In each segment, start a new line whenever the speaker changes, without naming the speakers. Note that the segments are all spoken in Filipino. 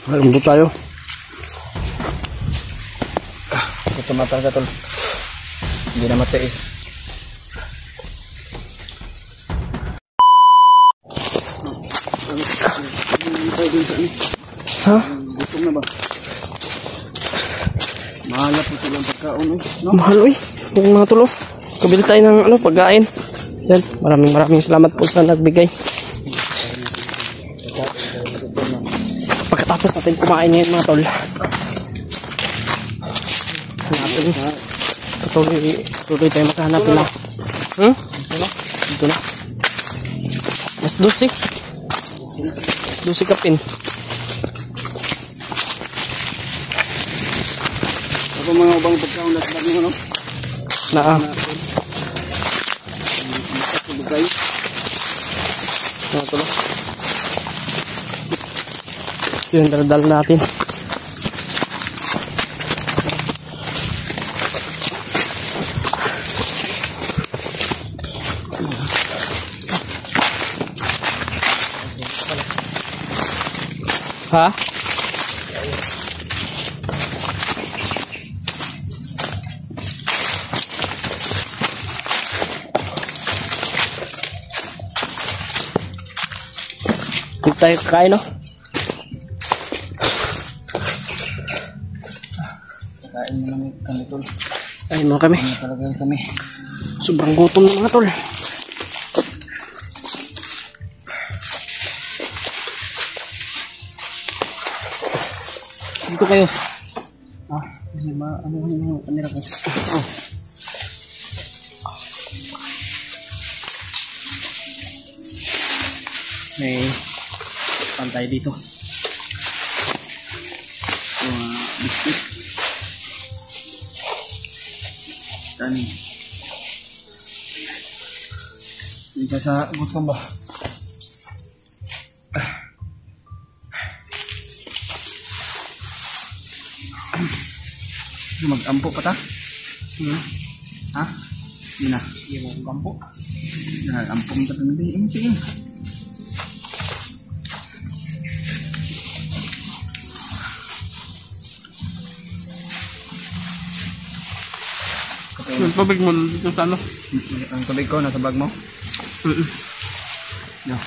Malambot tayo. Ito matangga tol. Hindi na matiis. Ha? Gutom na ba? Mahal po silang pagkaon eh. No? Mahal eh. Yung mga tol. Kabili tayo ng pagkain. Yan. Maraming salamat po sa nagbigay. Pagkatapos natin kumain ngayon mga tol. Hanapin. Tuloy tayo maghahanapin na. Dito na. Mas 12. Mas 12 kapin. Apa mga ubang pagkaon na sa mo no? Naa. Mga tol. Yung daldal natin. Ha? Dito tayo kakain, no? Kain mo namin kami, tol. Kain mo kami. Talaga kami. Sobrang gutom na mga tol. Dito kayo. Ano yung kamera ko? May pantay dito. Biscuit. Dan bisa sa gutom ba? Mag-ampo pa ta? Ha? Yun na. Sige mo mag-ampo. Ampo mo ta pamili. Sige. Yung tubig mo dito sa ano? Ang tubig ko nasa bag mo? No.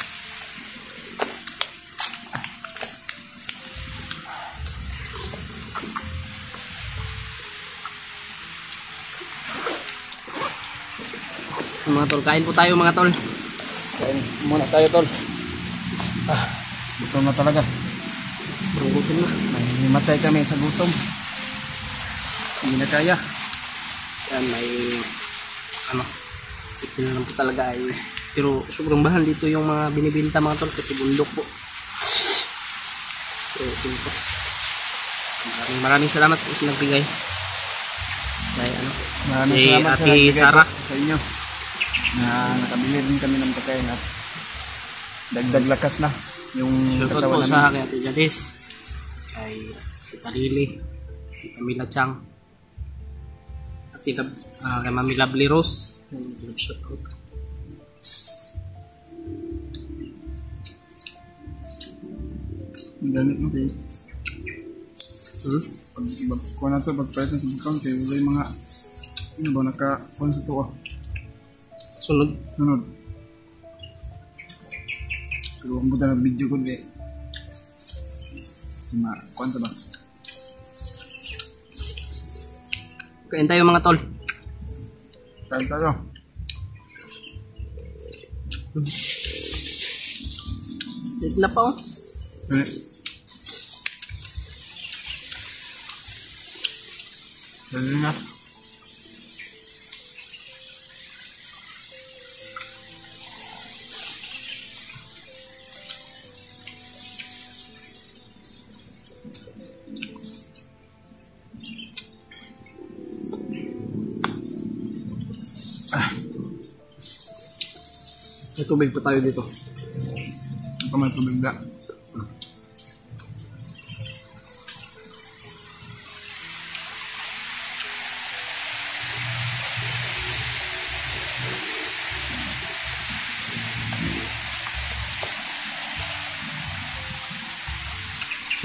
Mga tol, kain po tayo mga tol. Kain muna tayo tol. Gutom na talaga. Gutom na. May matay kami sa gutom. Hindi na kaya. Yan may ito na lang po talaga ay. Pero sobrang bahal dito yung mga binibinta mga tol kasi bundok po. So ito po. Maraming salamat po sa nagbigay. Maraming salamat sa nagbigay Sarah sa inyo. Na nakabili din kami ng pagkain at dagdag lakas na yung katawan namin. Sa akin Ate Jadis, kay Tita Lily, Tita Mila Chang, at kay Mami Lovely Rose. Ang gamit mo kayo. Kuha na ito, pag-price na sa bukang kayo wala yung mga naka-phone sa ito. Sunod. Pero ang buta ng video ko eh. Kuwanta ba? Kain tayo mga tol. Kain tayo. Dito na pa oh. Dali na. May tubig pa tayo dito. May tubig na.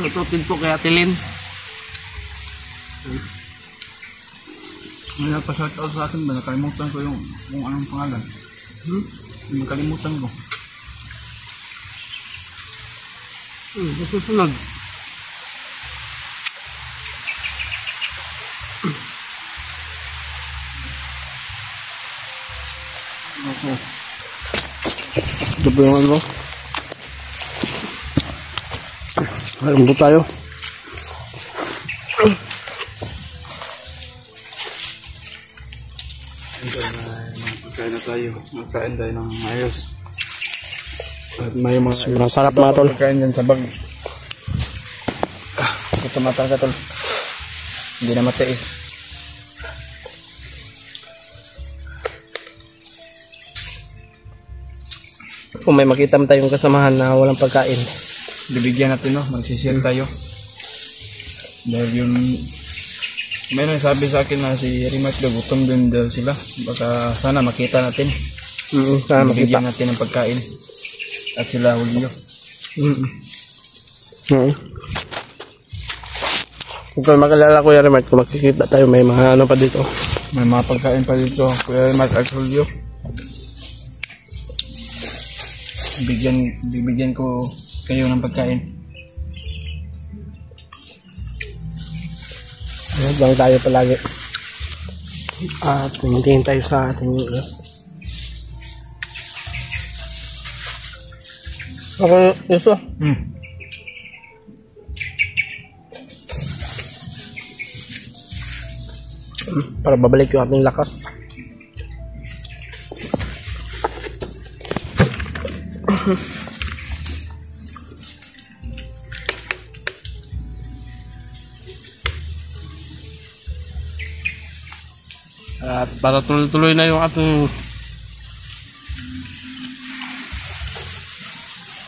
Tututin po kay Ate Lynn.
May nagpa-shout out sa akin ba? Nakalimutan ko yung kung anong pangalan. Nakalimutan ko.
Susunod.
Okay.
Ito po yung ano. Alam po tayo.
Magkain na tayo. Magkain tayo ng ayos. At may mga
Sobrang sarap mga tol.
pagkain dyan sa bag. Ito matang ka tol. Hindi na matiis.
Kung may makita mo tayong kasamahan na walang pagkain,
Bibigyan natin, no? Magsishare tayo. Dahil yun, may nagsabi sa akin na si Rimat daw gutom din daw sila. Baka sana makita natin.
sana makita.
Bibigyan natin ng pagkain. At sila huli nyo.
Kung makilala Kuya Remark, kung makikita tayo, may mga ano pa dito.
May mga pagkain pa dito. Kuya Rimat at Julio. Bibigyan ko kayo ng pagkain.
Lang tayo palagi. At tingin tayo sa ating okay, Yuso. Para babalik yung ating lakas. At para tuloy-tuloy na yung ating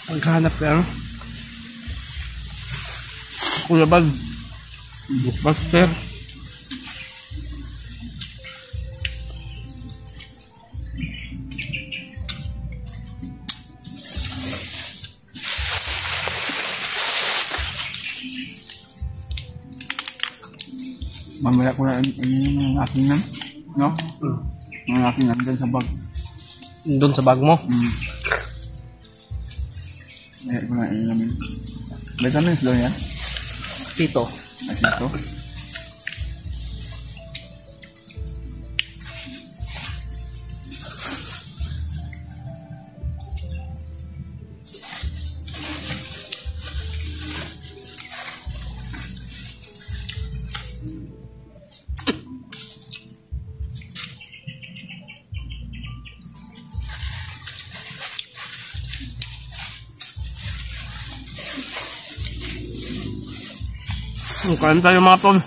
paghanap ka, Kuya Bal, Buster.
Mamaya ko na yung aking nan. No? Yung aking nan dyan sa bag.
Doon sa bag mo?
Mamaya ko na ilamin. Vitamins daw yan?
Sito.
Asito?
Kain tayo mga tol.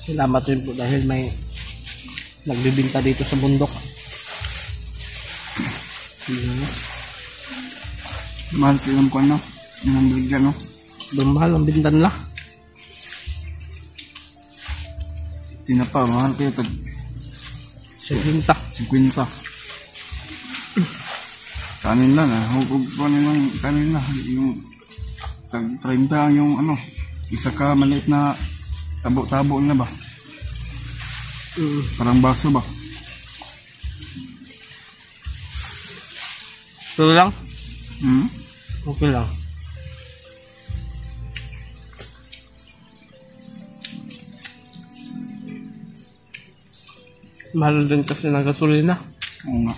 Salamat rin po dahil may nagbibinta dito sa bundok.
Mahal ko yung ano? Yung bigyan, no?
Mahal ang binta nila.
Tinapa, mahal kayo tag
50.
50. Kanin lang, hukog pa nilang kanin lang. Yung tag 30 yung ano, isa ka maliit na tabo-tabo na ba? Parang baso ba?
Ito lang?
Okay
lang. Mahal din kasi ng gasolina.
Oo nga.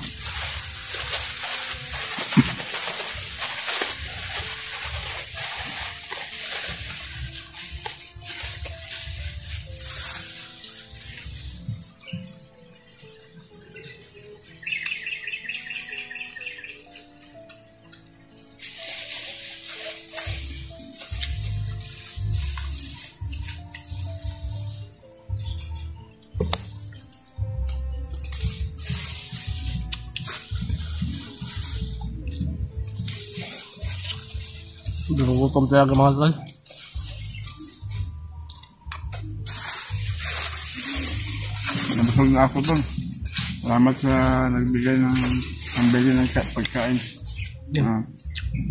Gutom talaga mga tol.
Nabusog na ako doon. Salamat sa nagbigay ng pambili ng pagkain.
Yeah.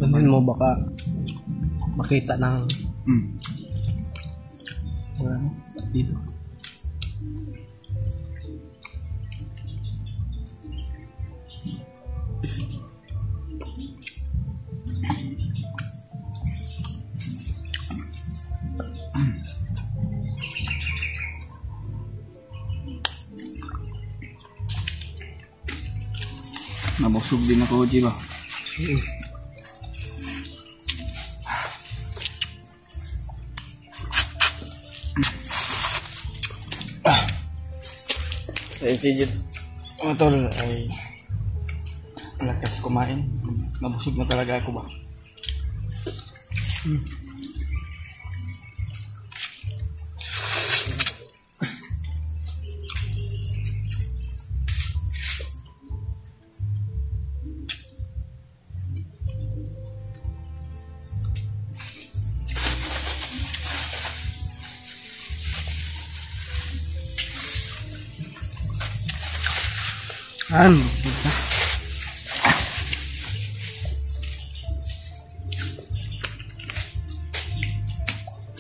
Ganun mo baka makita ng dito.
Nabusog din ako, Oji ba?
Ayun si Jid. Mga tol ay lakas kumain. Nabusog na talaga ako ba?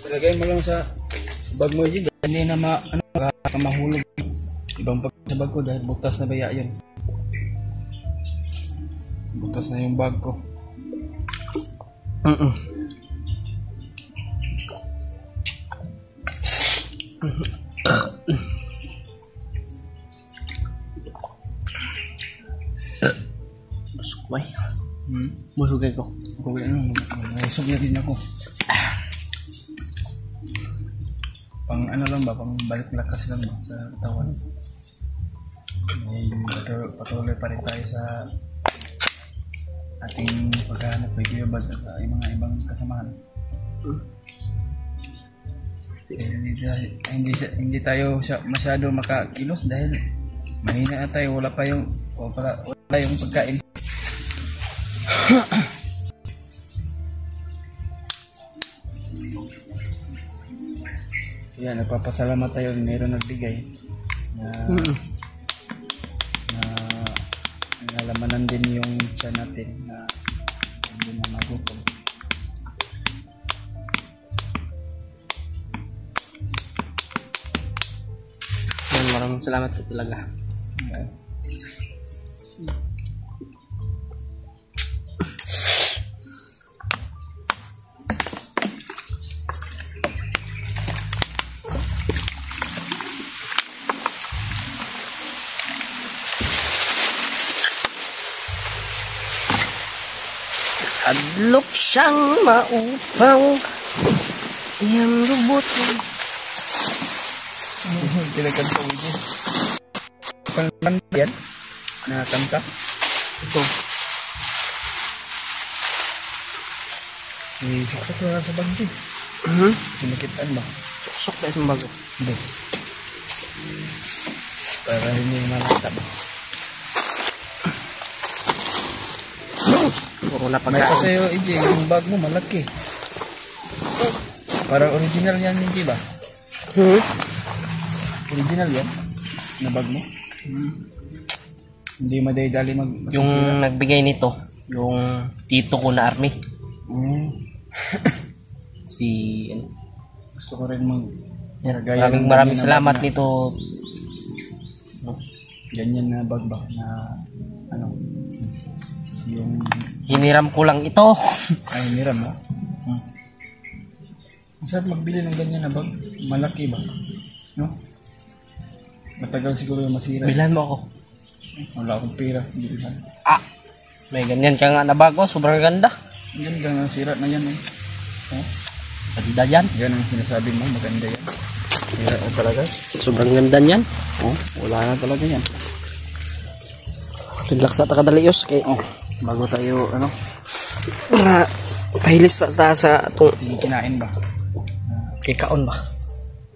Talagay mo lang sa bag mo, Oji. Hindi na mahulog. Ibang pag sa bag ko dahil butas na baya yun. Butas na yung bag ko.
Busog ba? Busog ko.
Busog na din ako. Pang ano lang ba, pang balik lakas lang ba sa katawan. Ay, patuloy pa rin tayo sa ating paghahanap kay Kuya Bad sa mga ibang kasamahan. Hindi tayo masyado makakilos dahil mahina na tayo, wala yung pagkain. Yan, nagpapasalamat tayo, mayroon nagbigay na nalamanan din yung tiyan natin na hindi na magutom.
Maraming salamat po talaga. Adlok siyang maupaw iyang lubot.
Tinagkan sa ulo. Pangkanta yan? Nakakanta?
Ito.
Suksok na sa bagji. Sinikitan ba?
Suksok na isang bago.
Hindi. Para hindi malata ba?
Puro na
May
pagkain.
pasayo, EJ, yung bag mo malaki. Parang original yan, EJ ba? Original yan? Na bag mo? Hindi madali
Yung
masisira.
nagbigay nito, yung tito ko na army. Si ano?
Gusto ko rin
Yan,
Kagaya ng
maraming
ganyan na
salamat
bag na-
nito.
ganyan na bag ba na ano yung
Hiniram ko lang ito.
ay niram mo. Masarap magbili ng ganyan na bag. Malaki ba? No? Matagal siguro yung masira.
Bilan mo ako.
Wala akong pera. Bilihan.
May ganyan ka nga na bago, sobrang ganda.
Yan gang sira na yan eh. Oh,
Ganda yan.
yan ang sinasabi mo, maganda yan. Sira na talaga.
Sobrang ganda yan.
Oh, wala na talaga yan.
Relax at kadalios kay
Oh, bago tayo ano,
pahilis sa itong
kinain ba?
kay kaon ba?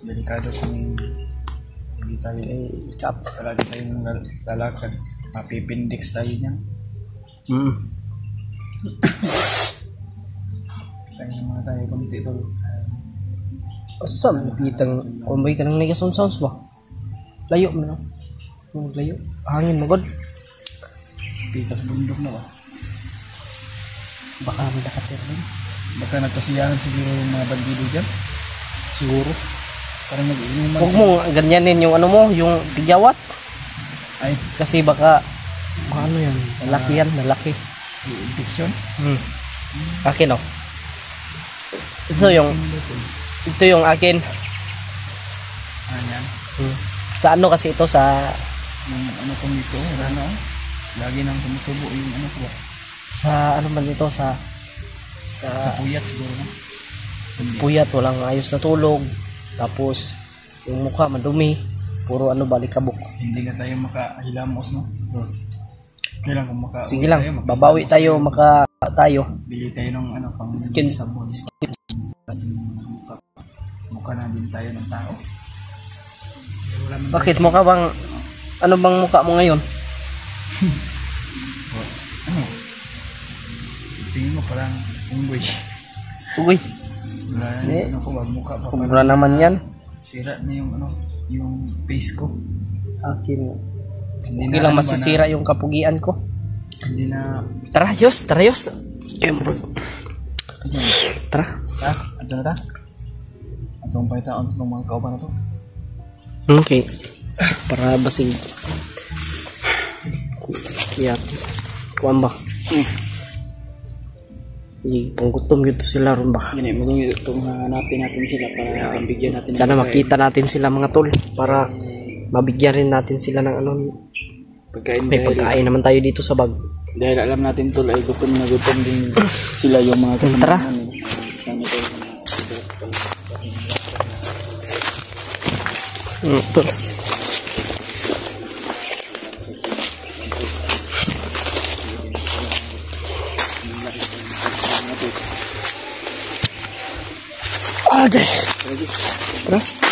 Delikado kung hindi tayo chap. Palagi tayong lalakad. Mapipindix tayo niyan. na tayo kunti tol.
Asam, pitang kumbay ka ng negason sounds ba? Layo mo na. Layo. Hangin mo god.
Pikas bundok na ba?
Baka may nakatir din.
Baka nagkasiyahan siguro yung mga bandido dyan.
Siguro.
Parang nag-inuman.
Huwag mo ganyanin yung ano mo, yung tigyawat.
Ay,
Kasi baka ano yan, malaki yan, malaki.
yung infection.
Akin oh. Ito yung akin.
Ano yan?
Sa ano kasi ito sa
Yung ano kong dito, ano, lagi nang tumutubo yung ano ko.
ano man ito sa
Sa puyat siguro na.
puyat, walang ayos na tulog. Tapos yung mukha madumi, puro ano balikabok.
Hindi na tayo makahilamos, no? Kailan kung
Sige lang, babawi tayo, tayo.
Bili tayo ng ano, pang
Skin.
sabon. Mukha na din tayo ng tao. Wala man
Bakit mukha bang ano bang mukha mo ngayon?
ano? Tingin mo parang unggoy.
Uy,
Wala
Eh,
ano ko, mukha pa
sobra naman yan.
sira na yung ano, yung face ko.
Akin.
Hindi
Hindi lang masisira yung kapugian ko.
Hindi na,
Tara, Yos. Tara.
ato na ta? Atong paitaon ng mga kauban na to.
Okay. Para basig. Yeah. Kuan ba? Panggutom gitu sila ron ba?
Gini, itong hanapin natin sila para bigyan natin.
Sana makita natin sila mga tol. Para mabigyan rin natin sila ng ano.
Pagkain
May pagkain naman tayo dito sa bag.
dahil alam natin tol ay gutom na gutom din sila yung mga kasama
Tara.
namin. Kami tol.
Tol. Okay. Tara.